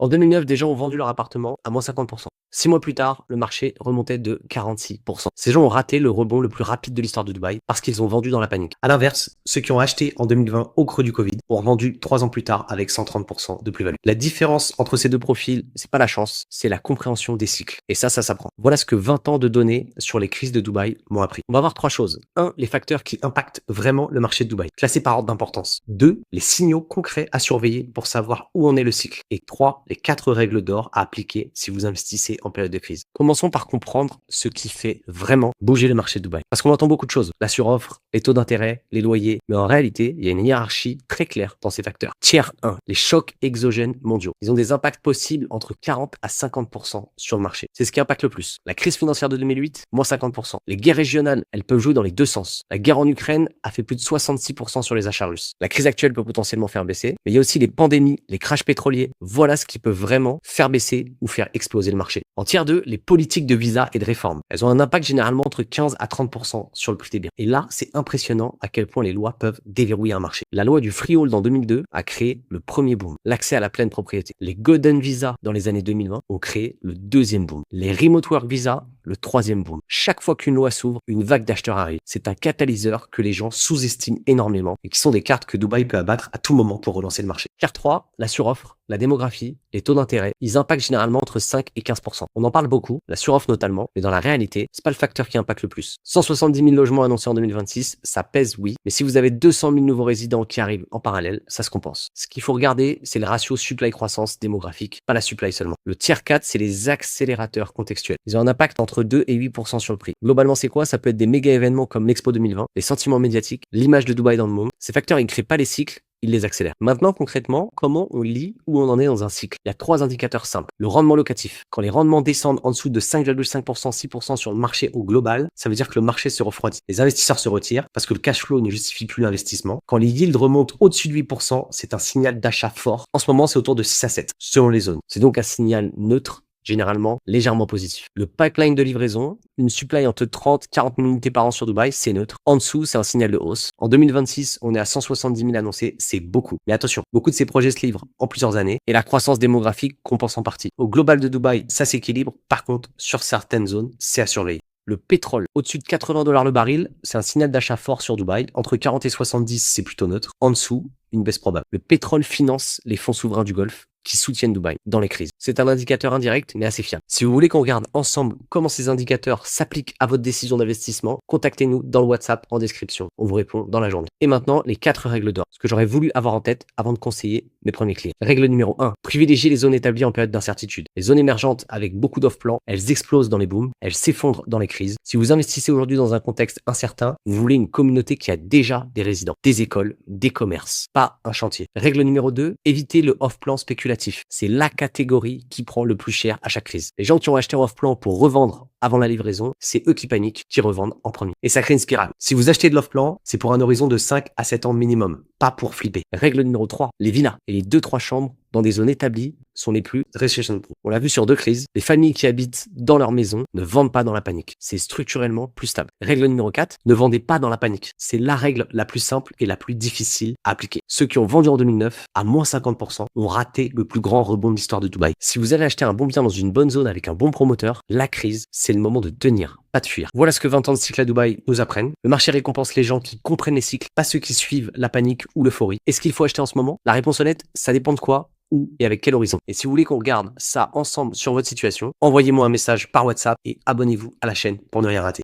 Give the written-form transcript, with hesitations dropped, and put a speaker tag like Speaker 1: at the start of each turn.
Speaker 1: En 2009, des gens ont vendu leur appartement à moins 50%. 6 mois plus tard, le marché remontait de 46%. Ces gens ont raté le rebond le plus rapide de l'histoire de Dubaï parce qu'ils ont vendu dans la panique. À l'inverse, ceux qui ont acheté en 2020 au creux du Covid ont revendu 3 ans plus tard avec 130% de plus-value. La différence entre ces deux profils, c'est pas la chance, c'est la compréhension des cycles. Et ça s'apprend. Voilà ce que 20 ans de données sur les crises de Dubaï m'ont appris. On va voir 3 choses. 1, les facteurs qui impactent vraiment le marché de Dubaï, classés par ordre d'importance. 2, les signaux concrets à surveiller pour savoir où en est le cycle. Et 3, les 4 règles d'or à appliquer si vous investissez en période de crise. Commençons par comprendre ce qui fait vraiment bouger le marché de Dubaï. Parce qu'on entend beaucoup de choses. La suroffre, les taux d'intérêt, les loyers. Mais en réalité, il y a une hiérarchie très claire dans ces facteurs. Tiers 1, les chocs exogènes mondiaux. Ils ont des impacts possibles entre 40 à 50% sur le marché. C'est ce qui impacte le plus. La crise financière de 2008, moins 50%. Les guerres régionales, elles peuvent jouer dans les deux sens. La guerre en Ukraine a fait plus de 66% sur les achats russes. La crise actuelle peut potentiellement faire baisser. Mais il y a aussi les pandémies, les crashs pétroliers. Voilà ce qui peut vraiment faire baisser ou faire exploser le marché. En tiers 2, les politiques de visa et de réforme. Elles ont un impact généralement entre 15 à 30% sur le prix des biens. Et là, c'est impressionnant à quel point les lois peuvent déverrouiller un marché. La loi du freehold en 2002 a créé le premier boom, l'accès à la pleine propriété. Les golden visa dans les années 2020 ont créé le deuxième boom. Les remote work visa, le troisième boom. Chaque fois qu'une loi s'ouvre, une vague d'acheteurs arrive. C'est un catalyseur que les gens sous-estiment énormément et qui sont des cartes que Dubaï peut abattre à tout moment pour relancer le marché. Carte 3, la suroffre, la démographie, les taux d'intérêt, ils impactent généralement entre 5 et 15%. On en parle beaucoup, la suroffre notamment, mais dans la réalité, c'est pas le facteur qui impacte le plus. 170 000 logements annoncés en 2026, ça pèse oui, mais si vous avez 200 000 nouveaux résidents qui arrivent en parallèle, ça se compense. Ce qu'il faut regarder, c'est le ratio supply-croissance démographique, pas la supply seulement. Le tiers 4, c'est les accélérateurs contextuels. Ils ont un impact entre 2 et 8% sur le prix. Globalement, c'est quoi? Ça peut être des méga événements comme l'Expo 2020, les sentiments médiatiques, l'image de Dubaï dans le monde. Ces facteurs, ils créent pas les cycles, il les accélère. Maintenant, concrètement, comment on lit où on en est dans un cycle? Il y a 3 indicateurs simples. Le rendement locatif. Quand les rendements descendent en dessous de 5,5%, 6% sur le marché au global, ça veut dire que le marché se refroidit. Les investisseurs se retirent parce que le cash flow ne justifie plus l'investissement. Quand les yields remontent au-dessus de 8%, c'est un signal d'achat fort. En ce moment, c'est autour de 6 à 7, selon les zones. C'est donc un signal neutre, généralement légèrement positif. Le pipeline de livraison, une supply entre 30 et 40 000 unités par an sur Dubaï, c'est neutre. En dessous, c'est un signal de hausse. En 2026, on est à 170 000 annoncés, c'est beaucoup. Mais attention, beaucoup de ces projets se livrent en plusieurs années et la croissance démographique compense en partie. Au global de Dubaï, ça s'équilibre. Par contre, sur certaines zones, c'est à surveiller. Le pétrole, au-dessus de 80 $ le baril, c'est un signal d'achat fort sur Dubaï. Entre 40 et 70, c'est plutôt neutre. En dessous, une baisse probable. Le pétrole finance les fonds souverains du Golfe qui soutiennent Dubaï dans les crises. C'est un indicateur indirect, mais assez fiable. Si vous voulez qu'on regarde ensemble comment ces indicateurs s'appliquent à votre décision d'investissement, contactez-nous dans le WhatsApp en description. On vous répond dans la journée. Et maintenant, les 4 règles d'or, ce que j'aurais voulu avoir en tête avant de conseiller mes premiers clients. Règle numéro 1, privilégiez les zones établies en période d'incertitude. Les zones émergentes avec beaucoup d'off-plan, elles explosent dans les booms, elles s'effondrent dans les crises. Si vous investissez aujourd'hui dans un contexte incertain, vous voulez une communauté qui a déjà des résidents, des écoles, des commerces, pas un chantier. Règle numéro 2, évitez le off-plan spéculatif. C'est la catégorie qui prend le plus cher à chaque crise. Les gens qui ont acheté en off-plan pour revendre avant la livraison, c'est eux qui paniquent, qui revendent en premier. Et ça crée une spirale. Si vous achetez de l'off-plan, c'est pour un horizon de 5 à 7 ans minimum, pas pour flipper. Règle numéro 3, les villas et les 2-3 chambres dans des zones établies sont les plus recession-proof. On l'a vu sur 2 crises, les familles qui habitent dans leur maison ne vendent pas dans la panique. C'est structurellement plus stable. Règle numéro 4, ne vendez pas dans la panique. C'est la règle la plus simple et la plus difficile à appliquer. Ceux qui ont vendu en 2009 à moins 50% ont raté le plus grand rebond de l'histoire de Dubaï. Si vous allez acheter un bon bien dans une bonne zone avec un bon promoteur, la crise, c'est le moment de tenir, pas de fuir. Voilà ce que 20 ans de cycle à Dubaï nous apprennent. Le marché récompense les gens qui comprennent les cycles, pas ceux qui suivent la panique ou l'euphorie. Est-ce qu'il faut acheter en ce moment? La réponse honnête, ça dépend de quoi, où et avec quel horizon. Et si vous voulez qu'on regarde ça ensemble sur votre situation, envoyez-moi un message par WhatsApp et abonnez-vous à la chaîne pour ne rien rater.